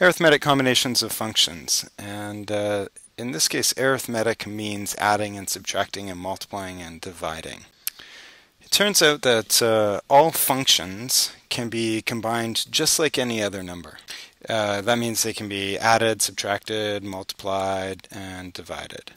arithmetic combinations of functions. And in this case, arithmetic means adding and subtracting and multiplying and dividing. It turns out that all functions can be combined just like any other number. That means they can be added, subtracted, multiplied, and divided.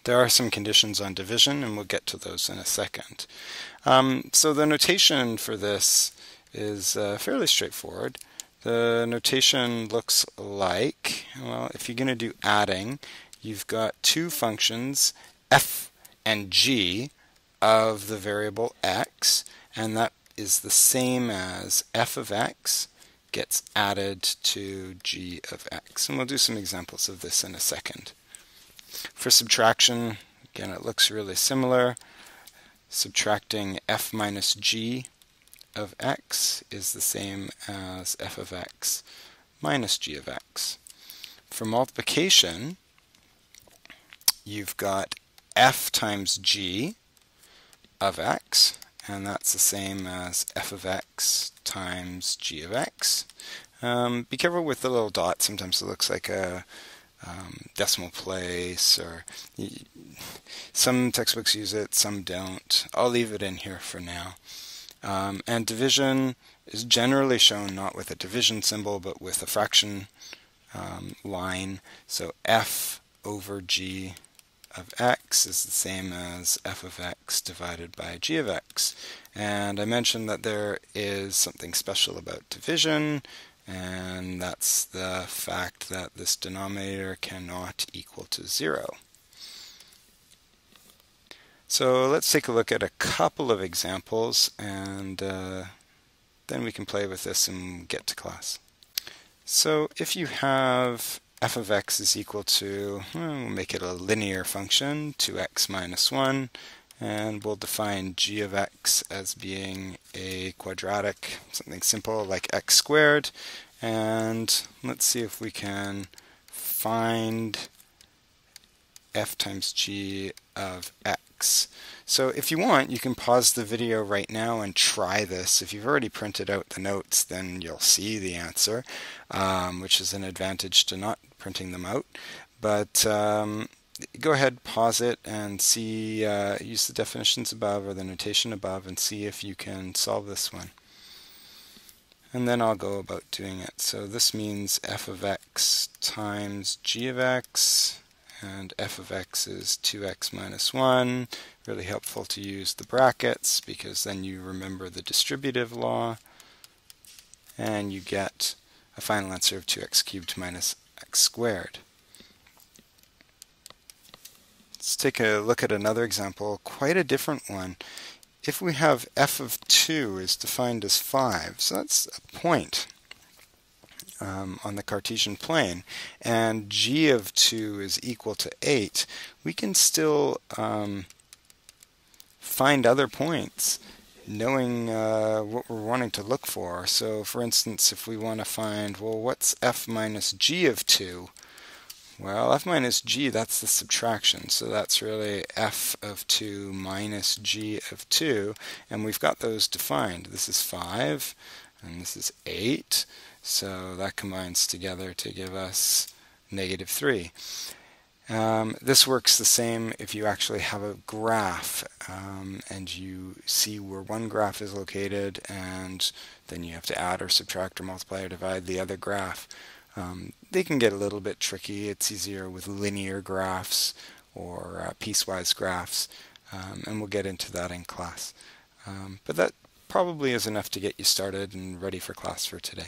There are some conditions on division, and we'll get to those in a second. So the notation for this is fairly straightforward. The notation looks like, well, if you're going to do adding, you've got two functions, f and g, of the variable x, and that is the same as f of x gets added to g of x. And we'll do some examples of this in a second. For subtraction, again, it looks really similar. Subtracting f minus g of x is the same as f of x minus g of x. For multiplication, you've got f times g of x, and that's the same as f of x times g of x. Be careful with the little dot. Sometimes it looks like a decimal place, or some textbooks use it, some don't. I'll leave it in here for now. And division is generally shown not with a division symbol, but with a fraction line. So f over g of x is the same as f of x divided by g of x. And I mentioned that there is something special about division, and that's the fact that this denominator cannot equal to 0. So let's take a look at a couple of examples, and then we can play with this and get to class. So if you have f of x is equal to, we'll make it a linear function, 2x minus 1, and we'll define g of x as being a quadratic, something simple like x squared. And let's see if we can find f times g of x. So if you want, you can pause the video right now and try this. If you've already printed out the notes, then you'll see the answer, which is an advantage to not printing them out. But go ahead, pause it, and see, use the definitions above or the notation above and see if you can solve this one. And then I'll go about doing it. So this means f of x times g of x, and f of x is 2x minus 1. Really helpful to use the brackets because then you remember the distributive law, and you get a final answer of 2x cubed minus x squared. Let's take a look at another example, quite a different one. If we have f of 2 is defined as 5, so that's a point on the Cartesian plane, and g of 2 is equal to 8, we can still find other points knowing what we're wanting to look for. So for instance, if we want to find, well, what's f minus g of 2? Well, f minus g, that's the subtraction, so that's really f of 2 minus g of 2, and we've got those defined. This is 5, and this is 8, so that combines together to give us negative 3. This works the same if you actually have a graph, and you see where one graph is located, and then you have to add or subtract or multiply or divide the other graph. They can get a little bit tricky. It's easier with linear graphs or piecewise graphs, and we'll get into that in class. But that probably is enough to get you started and ready for class for today.